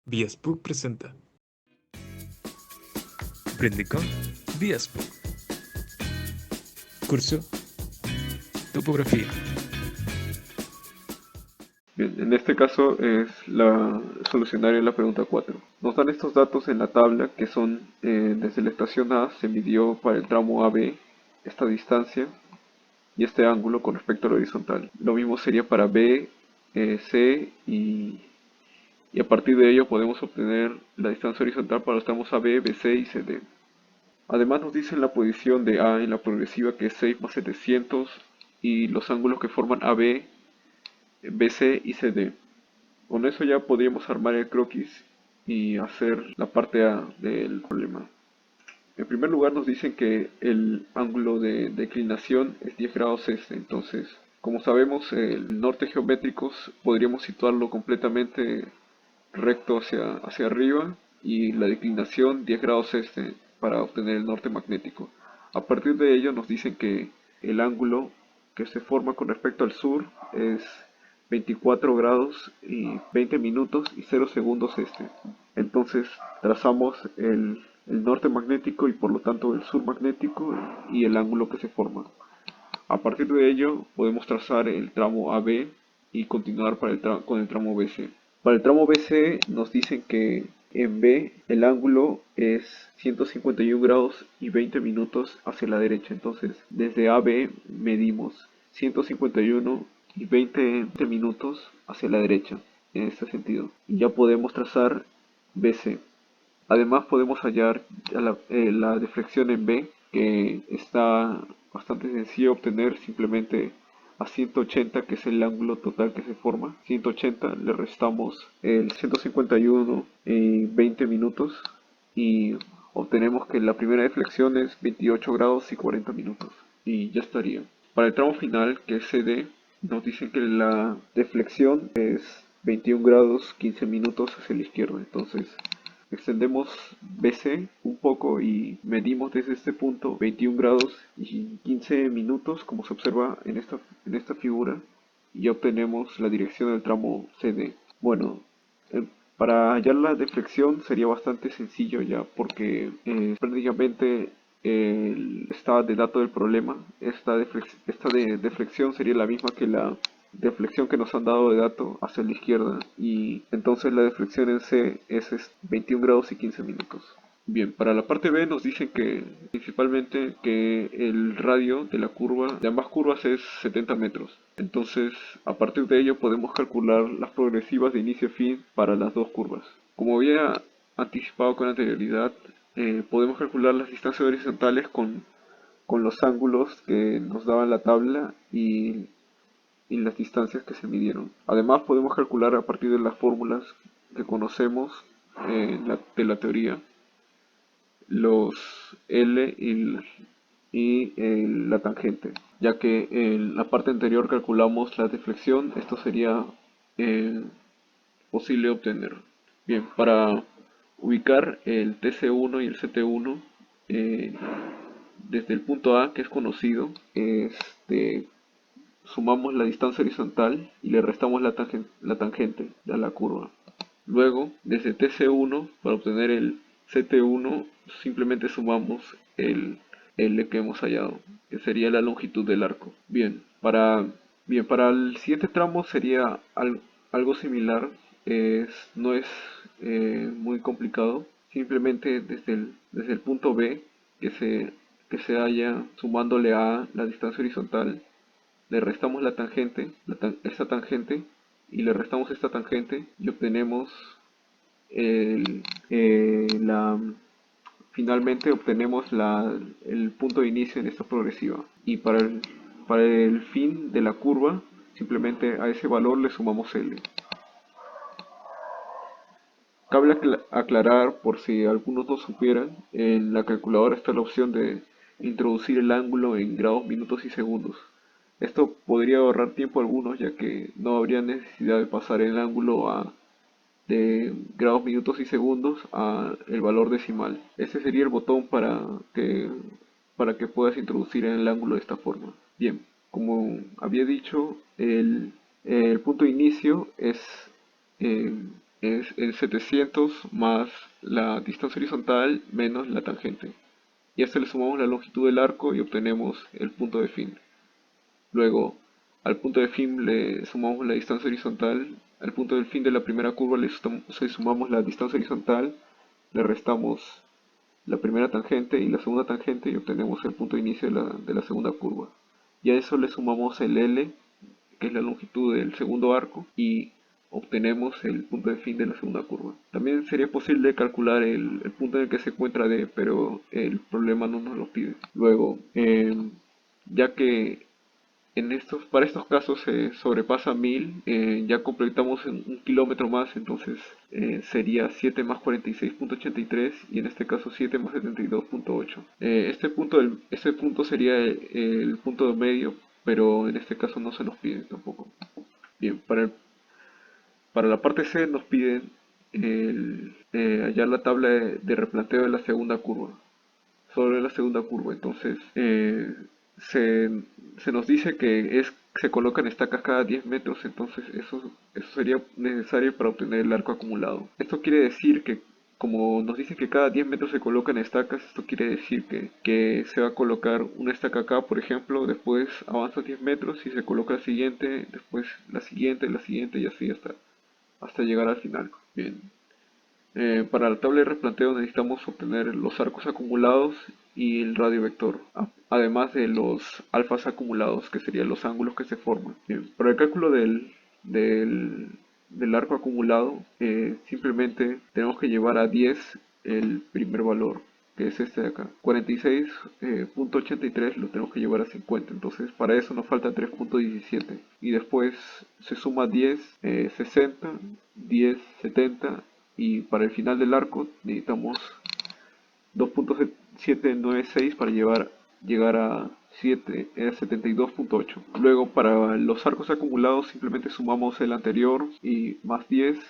Viasbook presenta. Aprende con Viasbook. Curso Topografía. Bien, en este caso es solucionar la pregunta 4. Nos dan estos datos en la tabla que son desde la estación A se midió para el tramo AB esta distancia y este ángulo con respecto al horizontal. Lo mismo sería para B, C y a partir de ello podemos obtener la distancia horizontal para los tramos AB, BC y CD. Además nos dicen la posición de A en la progresiva que es 6 más 700 y los ángulos que forman AB, BC y CD. Con eso ya podríamos armar el croquis y hacer la parte A del problema. En primer lugar nos dicen que el ángulo de declinación es 10 grados este, entonces como sabemos el norte geométrico podríamos situarlo completamente recto hacia arriba y la declinación 10 grados este para obtener el norte magnético. A partir de ello nos dicen que el ángulo que se forma con respecto al sur es 24 grados y 20 minutos y 0 segundos este. Entonces trazamos el norte magnético y por lo tanto el sur magnético y el ángulo que se forma. A partir de ello podemos trazar el tramo AB y continuar con el tramo BC. Para el tramo BC nos dicen que en B el ángulo es 151 grados y 20 minutos hacia la derecha. Entonces desde AB medimos 151 y 20 minutos hacia la derecha en este sentido. Y ya podemos trazar BC. Además podemos hallar la deflexión en B, que está bastante sencillo obtener simplemente a 180, que es el ángulo total que se forma. 180 le restamos el 151 y 20 minutos y obtenemos que la primera deflexión es 28 grados y 40 minutos. Y ya estaría. Para el tramo final, que es CD, nos dicen que la deflexión es 21 grados 15 minutos hacia la izquierda. Entonces extendemos BC un poco y medimos desde este punto 21 grados y 15 minutos, como se observa en esta figura, y obtenemos la dirección del tramo CD. Bueno, para hallar la deflexión sería bastante sencillo ya, porque prácticamente el estado de dato del problema, esta deflexión sería la misma que la deflexión que nos han dado de dato hacia la izquierda, y entonces la deflexión en C es 21 grados y 15 minutos. Bien, para la parte B nos dicen que principalmente que el radio de la curva, de ambas curvas es 70 metros. Entonces, a partir de ello podemos calcular las progresivas de inicio y fin para las dos curvas. Como había anticipado con anterioridad, podemos calcular las distancias horizontales con los ángulos que nos daban la tabla y las distancias que se midieron. Además podemos calcular a partir de las fórmulas que conocemos de la teoría los L y la tangente, ya que en la parte anterior calculamos la deflexión, esto sería eh, posible obtener. Bien, para ubicar el TC1 y el CT1 desde el punto A, que es conocido, sumamos la distancia horizontal y le restamos la tangente de la curva. Luego, desde TC1, para obtener el CT1, simplemente sumamos el L que hemos hallado, que sería la longitud del arco. Para el siguiente tramo sería algo similar, no es muy complicado. Simplemente desde el punto B, que se halla sumándole a la distancia horizontal, le restamos esta tangente y le restamos esta tangente y obtenemos el, eh, la, finalmente obtenemos el punto de inicio en esta progresiva. Y para el fin de la curva, simplemente a ese valor le sumamos L. Cabe aclarar, por si algunos no supieran, en la calculadora está la opción de introducir el ángulo en grados, minutos y segundos. Esto podría ahorrar tiempo a algunos, ya que no habría necesidad de pasar el ángulo de grados, minutos y segundos a el valor decimal. Este sería el botón para que puedas introducir el ángulo de esta forma. Bien, como había dicho, el punto de inicio es es el 700 más la distancia horizontal menos la tangente. Y a esto le sumamos la longitud del arco y obtenemos el punto de fin. Luego, al punto de fin le sumamos la distancia horizontal. Al punto del fin de la primera curva le sumamos la distancia horizontal, le restamos la primera tangente y la segunda tangente y obtenemos el punto de inicio de la segunda curva. Y a eso le sumamos el L, que es la longitud del segundo arco, y obtenemos el punto de fin de la segunda curva. También sería posible calcular el punto en el que se encuentra D, pero el problema no nos lo pide. Luego, ya que para estos casos se sobrepasa 1000, ya completamos en un kilómetro más, entonces sería 7 más 46.83 y en este caso 7 más 72.8. Este punto sería el punto de medio, pero en este caso no se nos pide tampoco. Bien, para la parte C nos piden hallar la tabla de replanteo de la segunda curva, sobre la segunda curva. Entonces, se, se nos dice que se colocan estacas cada 10 metros, entonces eso sería necesario para obtener el arco acumulado. Esto quiere decir que, como nos dice que cada 10 metros se colocan estacas, esto quiere decir que se va a colocar una estaca acá, por ejemplo, después avanza 10 metros y se coloca la siguiente, después la siguiente y así hasta llegar al final. Bien. Para la tabla de replanteo necesitamos obtener los arcos acumulados y el radio vector, además de los alfas acumulados, que serían los ángulos que se forman. Bien, para el cálculo del arco acumulado, simplemente tenemos que llevar a 10 el primer valor, que es este de acá. 46.83 lo tenemos que llevar a 50, entonces para eso nos falta 3.17. Y después se suma 10, 60, 10, 70 y para el final del arco necesitamos 2.796 para llegar a 72.8. Luego para los arcos acumulados simplemente sumamos el anterior y más 10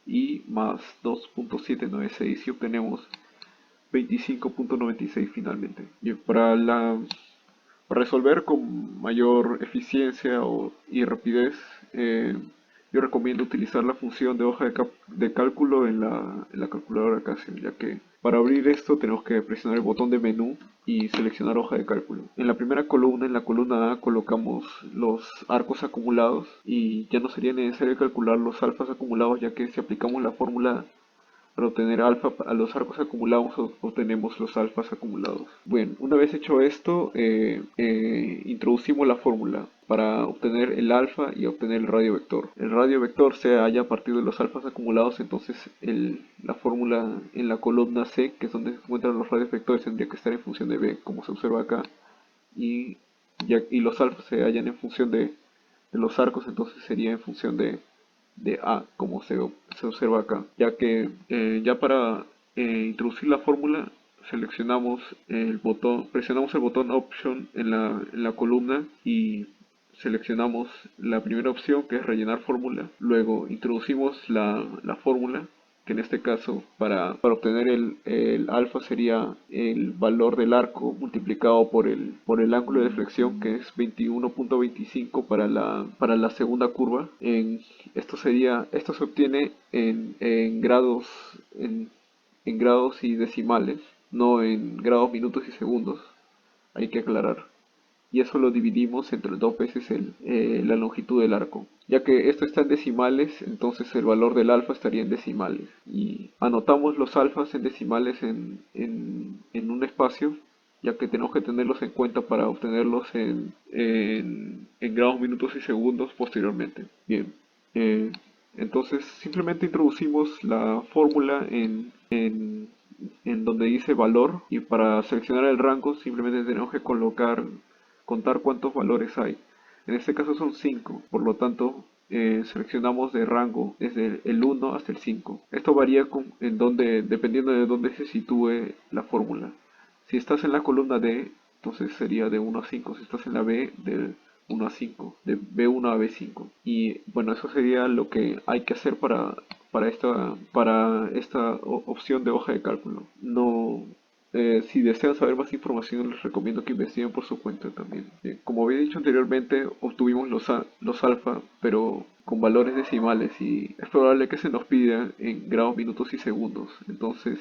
y más 2.796 y obtenemos 25.96 finalmente. Y para resolver con mayor eficiencia y rapidez, yo recomiendo utilizar la función de hoja de cálculo en la calculadora Casio, ya que para abrir esto tenemos que presionar el botón de menú y seleccionar hoja de cálculo. En la primera columna, en la columna A, colocamos los arcos acumulados y ya no sería necesario calcular los alfas acumulados, ya que si aplicamos la fórmula para obtener alfa a los arcos acumulados obtenemos los alfas acumulados. Bueno, una vez hecho esto, introducimos la fórmula para obtener el alfa y obtener el radio vector. El radio vector se halla a partir de los alfas acumulados, entonces la fórmula en la columna C, que es donde se encuentran los radios vectores, tendría que estar en función de B, como se observa acá, y los alfas se hallan en función de los arcos, entonces sería en función de A, como se observa acá, ya que ya para introducir la fórmula presionamos el botón Option en la columna y seleccionamos la primera opción, que es rellenar fórmula. Luego introducimos la fórmula, que en este caso para obtener el alfa sería el valor del arco multiplicado por el ángulo de deflexión, que es 21.25 para la segunda curva. Esto se obtiene en grados, en grados y decimales, no en grados, minutos y segundos, hay que aclarar. Y eso lo dividimos entre dos veces la longitud del arco. Ya que esto está en decimales, entonces el valor del alfa estaría en decimales. Y anotamos los alfas en decimales en un espacio, ya que tenemos que tenerlos en cuenta para obtenerlos en grados, minutos y segundos posteriormente. Bien, entonces simplemente introducimos la fórmula en donde dice valor, y para seleccionar el rango simplemente tenemos que contar cuántos valores hay. En este caso son 5, por lo tanto seleccionamos de rango desde el 1 hasta el 5. Esto varía dependiendo de dónde se sitúe la fórmula. Si estás en la columna D, entonces sería de 1 a 5. Si estás en la B, de 1 a 5, de B1 a B5. Y bueno, eso sería lo que hay que hacer para esta opción de hoja de cálculo. No, si desean saber más información, les recomiendo que investiguen por su cuenta también. Como había dicho anteriormente, obtuvimos los alfa, pero con valores decimales y es probable que se nos pida en grados, minutos y segundos. Entonces,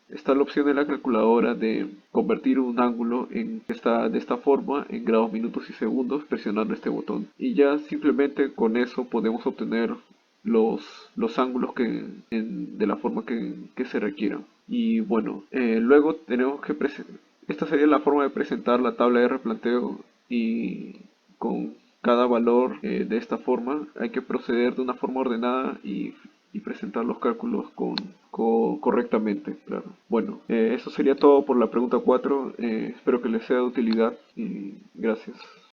está la opción en la calculadora de convertir un ángulo que está de esta forma en grados, minutos y segundos presionando este botón. Y ya simplemente con eso podemos obtener los ángulos de la forma que se requieran. Y bueno, luego tenemos que esta sería la forma de presentar la tabla de replanteo y con cada valor de esta forma hay que proceder de una forma ordenada y presentar los cálculos correctamente, claro. Bueno, eso sería todo por la pregunta 4. Espero que les sea de utilidad y gracias.